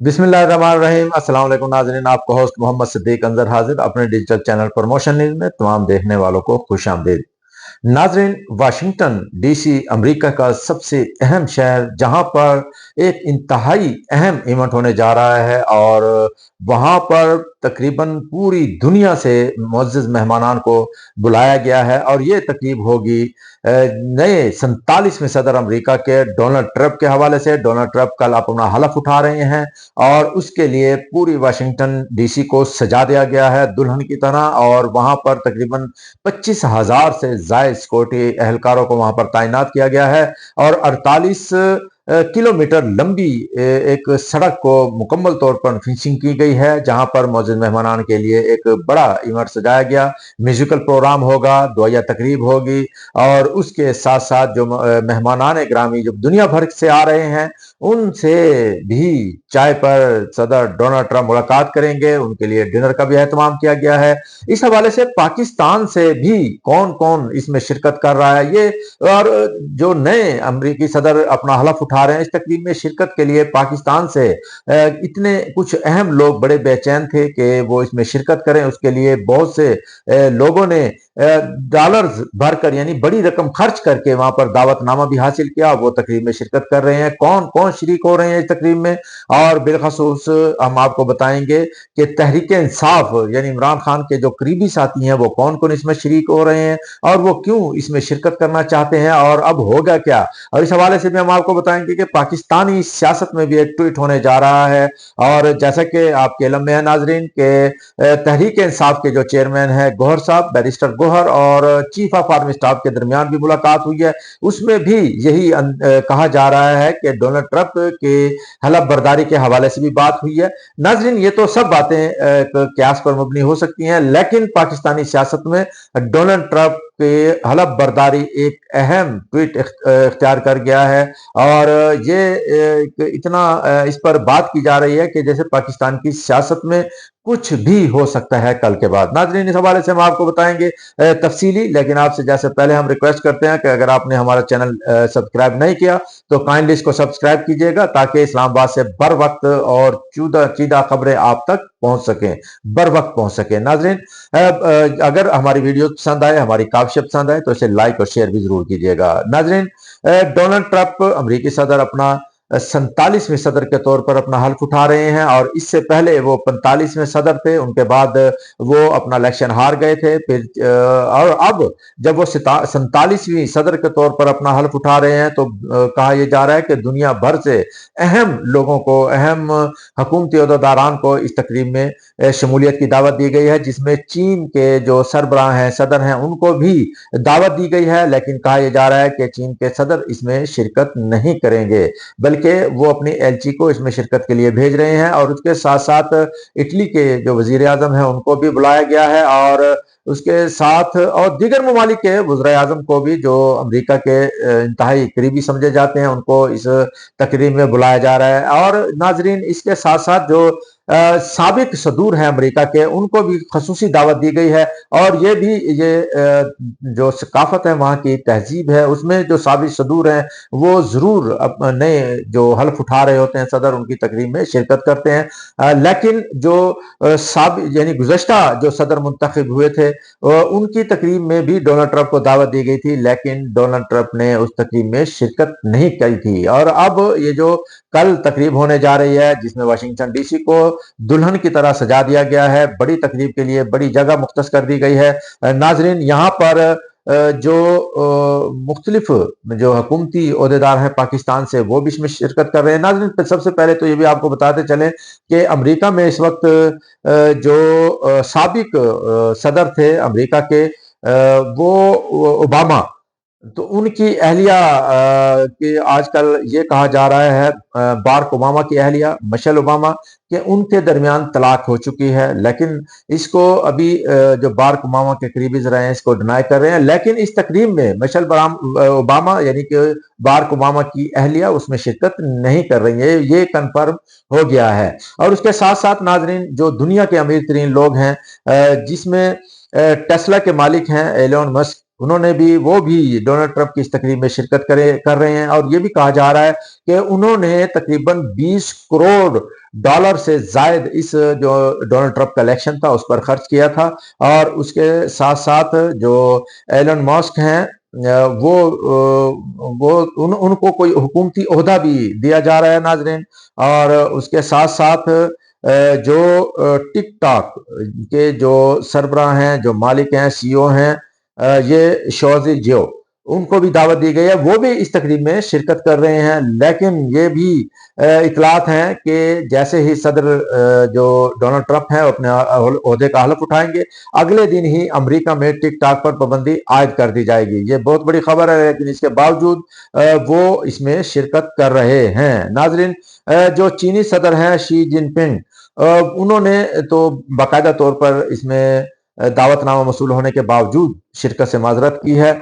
बिस्मिल्लाहिर्रहमानिर्रहीम। अस्सलाम वालेकुम नाज़रीन, आपको होस्ट मोहम्मद सिद्दीक अंजर हाजिर अपने डिजिटल चैनल प्रमोशन न्यूज़ में तमाम देखने वालों को खुश आमदीद। नाज़रीन, वाशिंगटन डीसी अमेरिका का सबसे अहम शहर, जहां पर एक इंतहाई अहम इवेंट होने जा रहा है और वहां पर तकरीबन पूरी दुनिया से मुअज़्ज़ज़ मेहमानान को बुलाया गया है और ये तकरीब होगी नए 47वें सदर अमेरिका के डोनाल्ड ट्रंप के हवाले से। डोनाल्ड ट्रंप कल अपना हलफ उठा रहे हैं और उसके लिए पूरी वाशिंगटन डीसी को सजा दिया गया है दुल्हन की तरह, और वहां पर तकरीबन 25,000 से ज्यादा सिक्योरिटी एहलकारों को वहां पर तैनात किया गया है और 48 किलोमीटर लंबी एक सड़क को मुकम्मल तौर पर फिनिशिंग की गई है, जहां पर मौजूद मेहमानान के लिए एक बड़ा इवेंट सजाया गया। म्यूजिकल प्रोग्राम होगा, दुआया तकरीब होगी और उसके साथ साथ जो मेहमानान ग्रामी जो दुनिया भर से आ रहे हैं उनसे भी चाय पर सदर डोनाल्ड ट्रंप मुलाकात करेंगे, उनके लिए डिनर का भी एहतमाम किया गया है। इस हवाले से पाकिस्तान से भी कौन कौन इसमें शिरकत कर रहा है ये, और जो नए अमरीकी सदर अपना हलफ उठा रहे हैं, इस तकरीब में शिरकत के लिए पाकिस्तान से इतने कुछ अहम लोग बड़े बेचैन थे कि वो इसमें शिरकत करें। उसके लिए बहुत से लोगों ने डॉलर्स भरकर यानी बड़ी रकम खर्च करके वहां पर दावतनामा भी हासिल किया, वो तकरीब में शिरकत कर रहे हैं। कौन कौन शरीक हो रहे हैं इस तकरीब में, और बिलखसूस हम आपको बताएंगे कि तहरीक इंसाफ यानी इमरान खान के जो करीबी साथी हैं वो कौन कौन इसमें शरीक हो रहे हैं और वो क्यों इसमें शिरकत करना चाहते हैं और अब होगा क्या। और इस हवाले से भी हम आपको बताएंगे कि पाकिस्तानी सियासत में भी एक ट्वीट होने जा रहा है। और जैसा कि आपके इल्म में है नाजरीन के तहरीक इंसाफ के जो चेयरमैन है गोहर साहब, बैरिस्टर गोहर, और चीफ ऑफ आर्मी स्टाफ के दरमियान भी मुलाकात हुई है। उसमें भी यही कहा जा रहा है कि डोनाल्ड ट्रंप के हलफ बर्दारी के हवाले से भी बात हुई है। नाजरीन, ये तो सब बातें क्यास पर मबनी हो सकती हैं, लेकिन पाकिस्तानी सियासत में डोनाल्ड ट्रंप के हलफ बर्दारी एक अहम ट्वीट इख्तियार कर गया है और ये इतना इस पर बात की जा रही है कि जैसे पाकिस्तान की सियासत में कुछ भी हो सकता है कल के बाद। नाजरीन, इस हवाले से हम आपको बताएंगे तफसीली, लेकिन आपसे जैसे पहले हम रिक्वेस्ट करते हैं कि अगर आपने हमारा चैनल सब्सक्राइब नहीं किया तो काइंडली इसको सब्सक्राइब कीजिएगा ताकि इस्लामाबाद से बर वक्त और चीदा खबरें आप तक पहुंच सकें, बर वक्त पहुंच सके। नाजरीन, अगर हमारी वीडियो पसंद आए, हमारी काविश पसंद आए तो इसे लाइक और शेयर भी जरूर कीजिएगा। नाजरीन, डोनाल्ड ट्रंप अमेरिकी सदर अपना 47वें सदर के तौर पर अपना हल्फ उठा रहे हैं और इससे पहले वो 45वें सदर थे, उनके बाद वो अपना इलेक्शन हार गए थे। फिर और अब जब वो 47वीं सदर के तौर पर अपना हल्फ उठा रहे हैं तो कहा यह जा रहा है कि दुनिया भर से अहम लोगों को, अहम हुकूमती अहदेदारान को इस तकरीब में शमूलियत की दावत दी गई है, जिसमें चीन के जो सरबराह हैं, सदर हैं, उनको भी दावत दी गई है। लेकिन कहा यह जा रहा है कि चीन के सदर इसमें शिरकत नहीं करेंगे, बल्कि वो अपनी एलची को इसमें शिरकत के लिए भेज रहे हैं। और उसके साथ साथ इटली के जो वजीर आजम है उनको भी बुलाया गया है और उसके साथ और दीगर ममालिक के वज़ीर आजम को भी जो अमेरिका के इंतहाई करीबी समझे जाते हैं उनको इस तकरीब में बुलाया जा रहा है। और नाजरीन, इसके साथ साथ जो साबिक सदूर हैं अमेरिका के, उनको भी खसूसी दावत दी गई है। और ये भी जो सकाफत है, वहाँ की तहजीब है, उसमें जो साबिक सदूर हैं वो जरूर अपने जो हल्फ उठा रहे होते हैं सदर, उनकी तकरीब में शिरकत करते हैं। लेकिन जो यानी गुज़श्ता जो सदर मुंतखब हुए थे उनकी तकरीब में भी डोनाल्ड ट्रंप को दावत दी गई थी, लेकिन डोनाल्ड ट्रंप ने उस तकरीब में शिरकत नहीं की थी। और अब ये जो कल तकरीब होने जा रही है जिसमें वाशिंगटन डीसी को दुल्हन की तरह सजा दिया गया है, बड़ी तकरीब के लिए बड़ी जगह मुख्तस कर दी गई है। नाजरीन, यहाँ पर जो मुख्तलिफ जो हुकूमती ओहदेदार हैं पाकिस्तान से वो भी इसमें शिरकत कर रहे हैं। नाजरीन, सबसे पहले तो ये भी आपको बताते चले कि अमेरिका में इस वक्त जो साबिक सदर थे अमेरिका के, वो ओबामा, तो उनकी अहलिया कि आजकल ये कहा जा रहा है बाराक ओबामा की अहलिया मिशेल ओबामा कि उनके दरमियान तलाक हो चुकी है। लेकिन इसको अभी जो बाराक ओबामा के करीबी रहे हैं इसको डिनाई कर रहे हैं। लेकिन इस तकरीब में मिशेल ओबामा यानी कि बाराक ओबामा की अहलिया उसमें शिरकत नहीं कर रही है, ये कन्फर्म हो गया है। और उसके साथ साथ नाजरीन, जो दुनिया के अमीर तरीन लोग हैं जिसमें टेस्ला के मालिक हैं एलोन मस्क, انہوں نے بھی وہ بھی ڈونلڈ ٹرمپ کی اس تقریب میں شرکت کر رہے ہیں، اور یہ بھی کہا جا رہا ہے کہ انہوں نے تقریباً 20 کروڑ ڈالر سے زائد اس جو ڈونلڈ ٹرمپ کا الیکشن تھا اس پر خرچ کیا تھا، اور اس کے ساتھ ساتھ جو ایلن ماسک ہیں ان کو کوئی حکومتی عہدہ بھی دیا جا رہا ہے ناظرین، اور اس کے ساتھ ساتھ جو ٹک ٹاک کے جو سربراہ ہیں، جو مالک ہیں، سی او ہیں، یہ شوزی جیو، ان کو بھی دعوت دی گئی ہے، وہ بھی اس تقریب میں شرکت کر رہے ہیں۔ لیکن یہ بھی اطلاعات ہیں کہ جیسے ہی صدر جو ڈونلڈ ٹرمپ ہیں اپنے عہدے کا حلف اٹھائیں گے، اگلے دن ہی امریکہ میں ٹک ٹاک پر پابندی عائد کر دی جائے گی۔ یہ بہت بڑی خبر ہے، لیکن اس کے باوجود وہ اس میں شرکت کر رہے ہیں۔ ناظرین، جو چینی صدر ہیں شی جن پنگ، انہوں نے تو باقاعدہ طور پر اس میں دعوت نامہ موصول ہونے کے باوجود شرکت سے معذرت کی ہے۔